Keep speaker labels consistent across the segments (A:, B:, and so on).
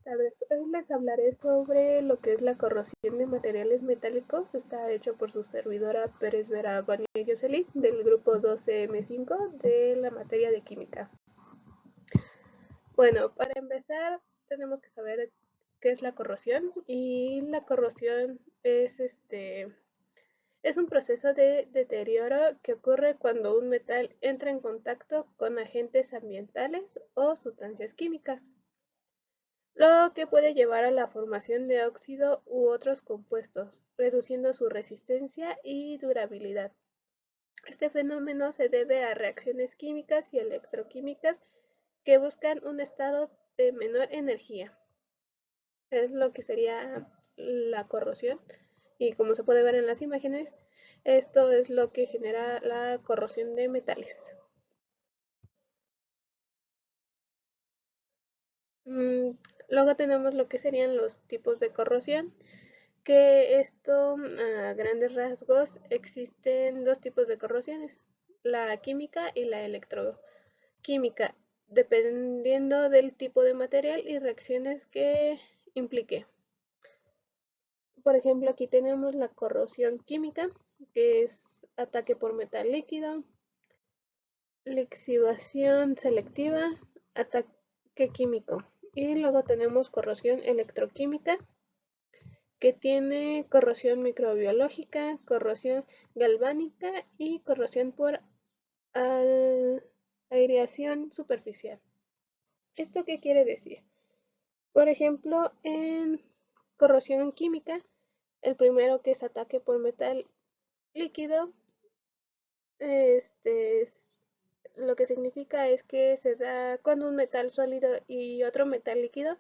A: Hoy les hablaré sobre lo que es la corrosión de materiales metálicos. Está hecho por su servidora Pérez Vera Bania Yoseli del grupo 12M5 de la materia de química. Bueno, para empezar tenemos que saber qué es la corrosión, y la corrosión es un proceso de deterioro que ocurre cuando un metal entra en contacto con agentes ambientales o sustancias químicas, lo que puede llevar a la formación de óxido u otros compuestos, reduciendo su resistencia y durabilidad. Este fenómeno se debe a reacciones químicas y electroquímicas que buscan un estado de menor energía. Es lo que sería la corrosión, y como se puede ver en las imágenes, esto es lo que genera la corrosión de metales. Luego tenemos lo que serían los tipos de corrosión, que esto, a grandes rasgos, existen dos tipos de corrosiones: la química y la electroquímica, dependiendo del tipo de material y reacciones que implique. Por ejemplo, aquí tenemos la corrosión química, que es ataque por metal líquido, lixiviación selectiva, ataque químico. Y luego tenemos corrosión electroquímica, que tiene corrosión microbiológica, corrosión galvánica y corrosión por aireación superficial. ¿Esto qué quiere decir? Por ejemplo, en corrosión química, el primero, que es ataque por metal líquido, lo que significa es que se da cuando un metal sólido y otro metal líquido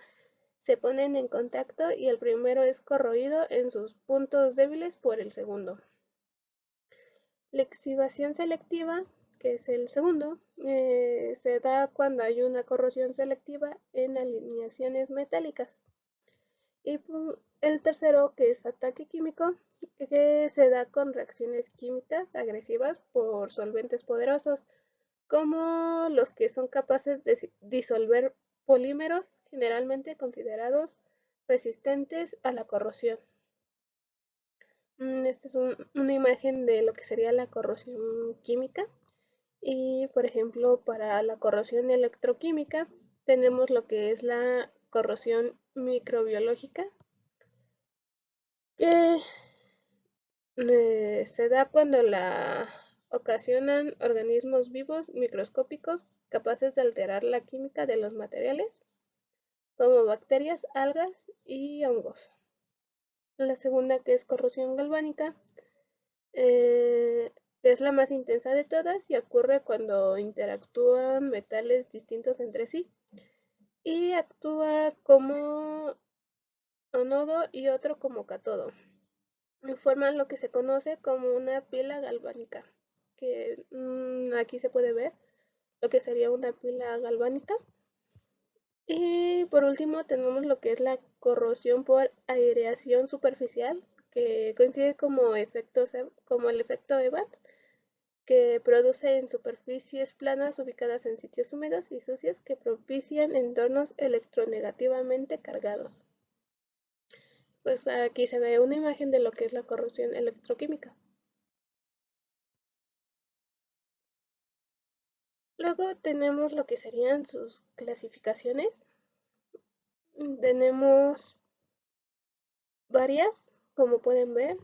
A: se ponen en contacto y el primero es corroído en sus puntos débiles por el segundo. Lixiviación selectiva, que es el segundo, se da cuando hay una corrosión selectiva en alineaciones metálicas. Y el tercero, que es ataque químico, que se da con reacciones químicas agresivas por solventes poderosos, como los que son capaces de disolver polímeros, generalmente considerados resistentes a la corrosión. Esta es una imagen de lo que sería la corrosión química. Y por ejemplo, para la corrosión electroquímica tenemos lo que es la corrosión microbiológica, que se da cuando la ocasionan organismos vivos microscópicos capaces de alterar la química de los materiales, como bacterias, algas y hongos. La segunda, que es corrosión galvánica, es la más intensa de todas y ocurre cuando interactúan metales distintos entre sí y actúa como ánodo y otro como cátodo. Forman lo que se conoce como una pila galvánica, que aquí se puede ver lo que sería una pila galvánica. Y por último tenemos lo que es la corrosión por aireación superficial, que coincide como como el efecto Evans, que produce en superficies planas ubicadas en sitios húmedos y sucios que propician entornos electronegativamente cargados. Pues aquí se ve una imagen de lo que es la corrosión electroquímica. Luego tenemos lo que serían sus clasificaciones. Tenemos varias, como pueden ver.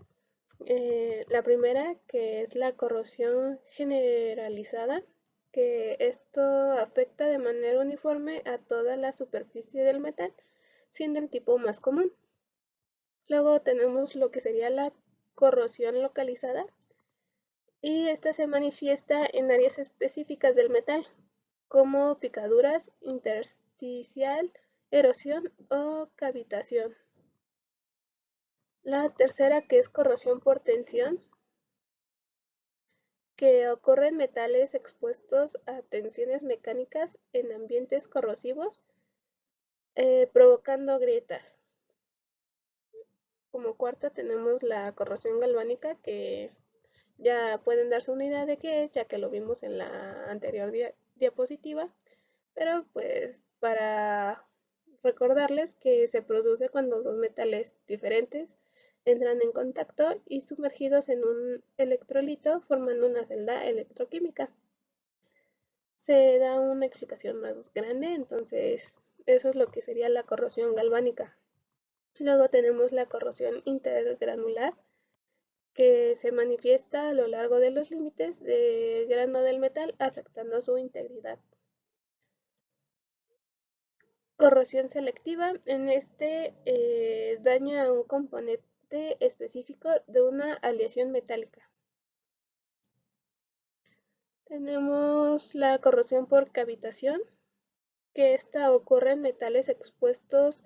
A: La primera, que es la corrosión generalizada, que esto afecta de manera uniforme a toda la superficie del metal, siendo el tipo más común. Luego tenemos lo que sería la corrosión localizada, y esta se manifiesta en áreas específicas del metal, como picaduras, intersticial, erosión o cavitación. La tercera, que es corrosión por tensión, que ocurre en metales expuestos a tensiones mecánicas en ambientes corrosivos, provocando grietas. Como cuarta tenemos la corrosión galvánica, que ya pueden darse una idea de qué es, ya que lo vimos en la anterior diapositiva, pero pues para recordarles que se produce cuando dos metales diferentes entran en contacto y sumergidos en un electrolito formando una celda electroquímica. Se da una explicación más grande, entonces eso es lo que sería la corrosión galvánica. Luego tenemos la corrosión intergranular, que se manifiesta a lo largo de los límites de grano del metal, afectando su integridad. Corrosión selectiva, en este daña un componente específico de una aleación metálica. Tenemos la corrosión por cavitación, que esta ocurre en metales expuestos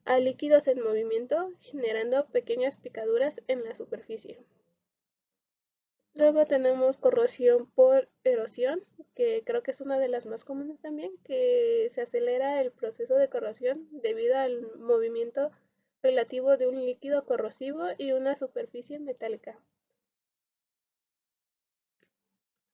A: a líquidos en movimiento, generando pequeñas picaduras en la superficie. Luego tenemos corrosión por erosión, que creo que es una de las más comunes también, que se acelera el proceso de corrosión debido al movimiento relativo de un líquido corrosivo y una superficie metálica.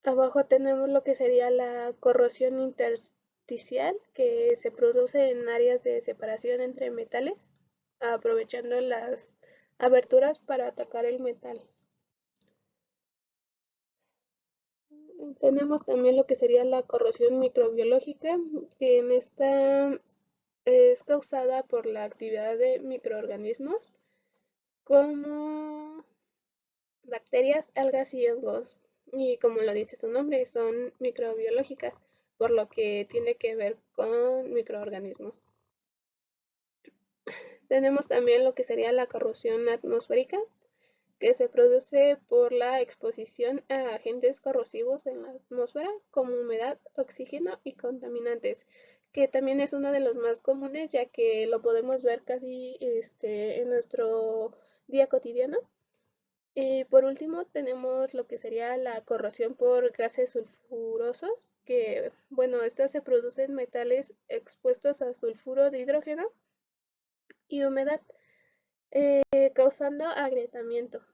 A: Abajo tenemos lo que sería la corrosión intersticial, que se produce en áreas de separación entre metales, aprovechando las aberturas para atacar el metal. Tenemos también lo que sería la corrosión microbiológica, que en esta es causada por la actividad de microorganismos como bacterias, algas y hongos. Y como lo dice su nombre, son microbiológicas, por lo que tiene que ver con microorganismos. Tenemos también lo que sería la corrosión atmosférica, que se produce por la exposición a agentes corrosivos en la atmósfera como humedad, oxígeno y contaminantes, que también es uno de los más comunes ya que lo podemos ver casi en nuestro día cotidiano. Y por último tenemos lo que sería la corrosión por gases sulfurosos, que bueno, estas se producen en metales expuestos a sulfuro de hidrógeno y humedad, causando agrietamiento.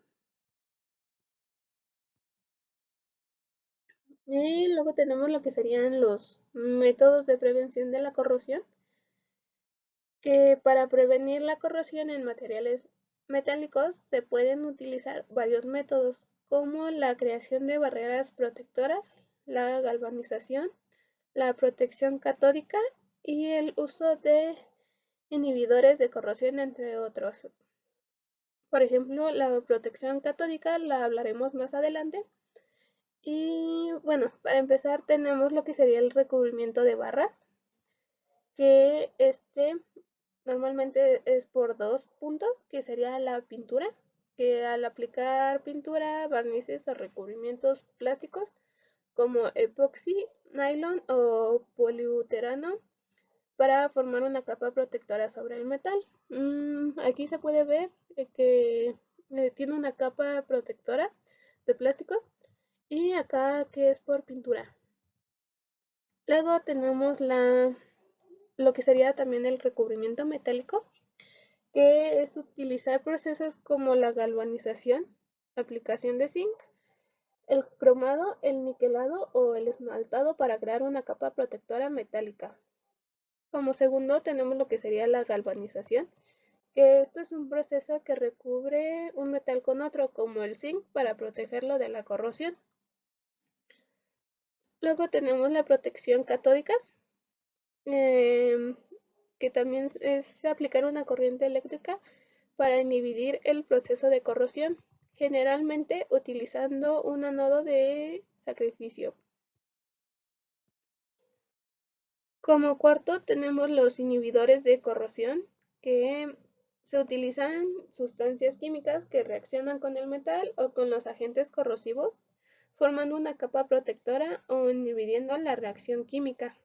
A: Y luego tenemos lo que serían los métodos de prevención de la corrosión, que para prevenir la corrosión en materiales metálicos se pueden utilizar varios métodos, como la creación de barreras protectoras, la galvanización, la protección catódica y el uso de inhibidores de corrosión, entre otros. Por ejemplo, la protección catódica la hablaremos más adelante. Y bueno, para empezar tenemos lo que sería el recubrimiento de barras, que normalmente es por dos puntos, que sería la pintura, que al aplicar pintura, barnices o recubrimientos plásticos como epoxi, nylon o poliuretano para formar una capa protectora sobre el metal. Aquí se puede ver que tiene una capa protectora de plástico y acá que es por pintura. Luego tenemos lo que sería también el recubrimiento metálico, que es utilizar procesos como la galvanización, aplicación de zinc, el cromado, el niquelado o el esmaltado para crear una capa protectora metálica. Como segundo tenemos lo que sería la galvanización, que esto es un proceso que recubre un metal con otro, como el zinc, para protegerlo de la corrosión. Luego tenemos la protección catódica, que también es aplicar una corriente eléctrica para inhibir el proceso de corrosión, generalmente utilizando un ánodo de sacrificio. Como cuarto tenemos los inhibidores de corrosión, que se utilizan sustancias químicas que reaccionan con el metal o con los agentes corrosivos, formando una capa protectora o inhibiendo la reacción química.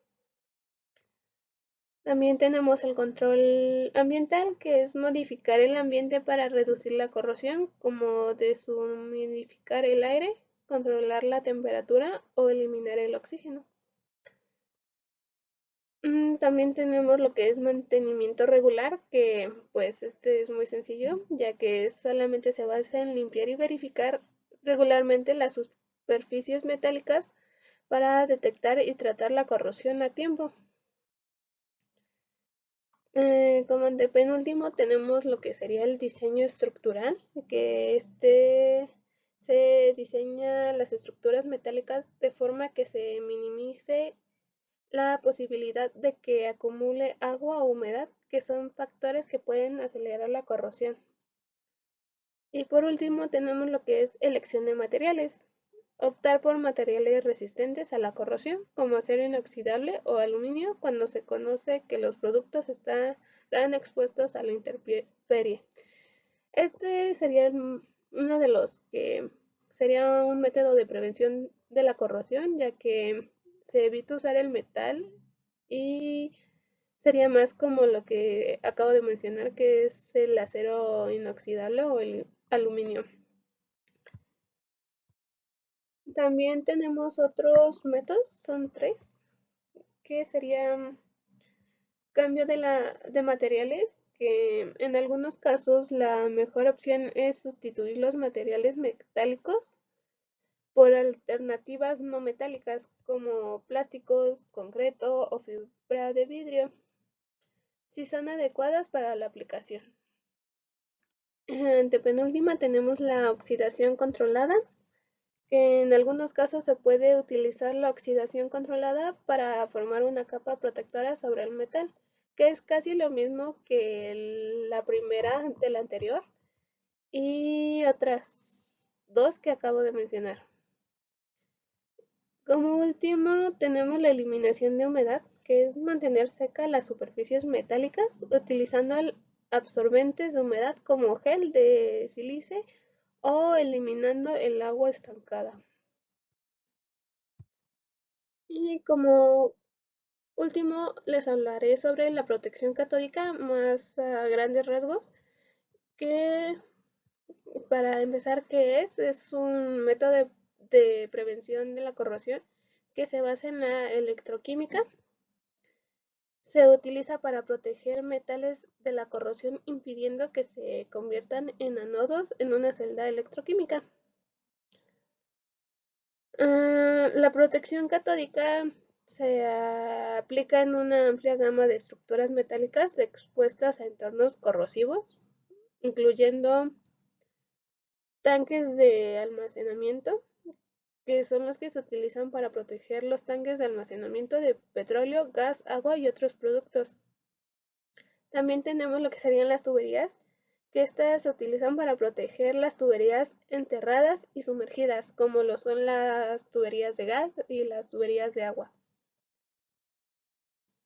A: También tenemos el control ambiental, que es modificar el ambiente para reducir la corrosión, como deshumidificar el aire, controlar la temperatura o eliminar el oxígeno. También tenemos lo que es mantenimiento regular, que pues este es muy sencillo, ya que solamente se basa en limpiar y verificar regularmente las superficies metálicas para detectar y tratar la corrosión a tiempo. Como antepenúltimo tenemos lo que sería el diseño estructural, que se diseña las estructuras metálicas de forma que se minimice la posibilidad de que acumule agua o humedad, que son factores que pueden acelerar la corrosión. Y por último tenemos lo que es elección de materiales. Optar por materiales resistentes a la corrosión, como acero inoxidable o aluminio, cuando se conoce que los productos estarán expuestos a la intemperie. Este sería uno de los que sería un método de prevención de la corrosión, ya que se evita usar el metal y sería más como lo que acabo de mencionar, que es el acero inoxidable o el aluminio. También tenemos otros métodos, son tres, que serían cambio de materiales, que en algunos casos la mejor opción es sustituir los materiales metálicos por alternativas no metálicas como plásticos, concreto o fibra de vidrio, si son adecuadas para la aplicación. Antepenúltima tenemos la oxidación controlada, que en algunos casos se puede utilizar la oxidación controlada para formar una capa protectora sobre el metal, que es casi lo mismo que la primera de la anterior y otras dos que acabo de mencionar. Como último tenemos la eliminación de humedad, que es mantener seca las superficies metálicas utilizando absorbentes de humedad como gel de sílice o eliminando el agua estancada. Y como último, les hablaré sobre la protección catódica más a grandes rasgos, que para empezar, ¿qué es? Es un método de prevención de la corrosión que se basa en la electroquímica. Se utiliza para proteger metales de la corrosión impidiendo que se conviertan en ánodos en una celda electroquímica. La protección catódica se aplica en una amplia gama de estructuras metálicas expuestas a entornos corrosivos, incluyendo tanques de almacenamiento, que son los que se utilizan para proteger los tanques de almacenamiento de petróleo, gas, agua y otros productos. También tenemos lo que serían las tuberías, que estas se utilizan para proteger las tuberías enterradas y sumergidas, como lo son las tuberías de gas y las tuberías de agua.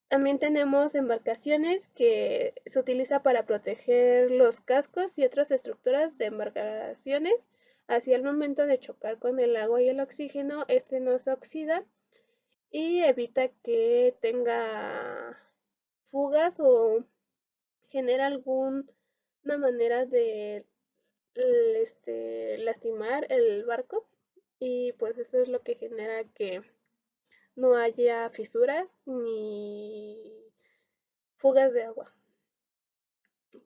A: También tenemos embarcaciones que se utiliza para proteger los cascos y otras estructuras de embarcaciones. Así al momento de chocar con el agua y el oxígeno, este no se oxida y evita que tenga fugas o genera alguna manera de lastimar el barco. Y pues eso es lo que genera que no haya fisuras ni fugas de agua.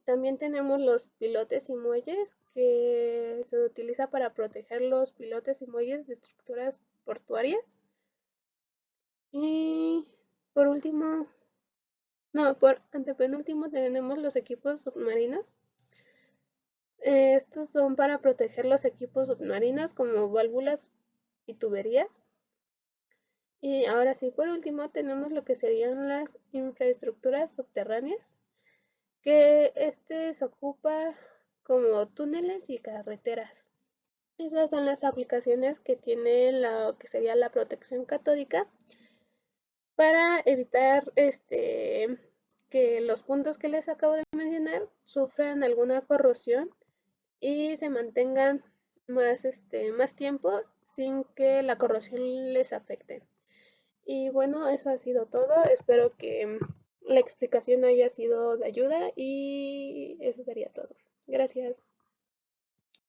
A: También tenemos los pilotes y muelles, que se utiliza para proteger los pilotes y muelles de estructuras portuarias. Y por último, no, por antepenúltimo tenemos los equipos submarinos. Estos son para proteger los equipos submarinos como válvulas y tuberías. Y ahora sí, por último tenemos lo que serían las infraestructuras subterráneas, que se ocupa como túneles y carreteras. Esas son las aplicaciones que tiene lo que sería la protección catódica para evitar que los puntos que les acabo de mencionar sufran alguna corrosión y se mantengan más tiempo sin que la corrosión les afecte. Y bueno, eso ha sido todo. Espero que la explicación haya sido de ayuda y eso sería todo. Gracias.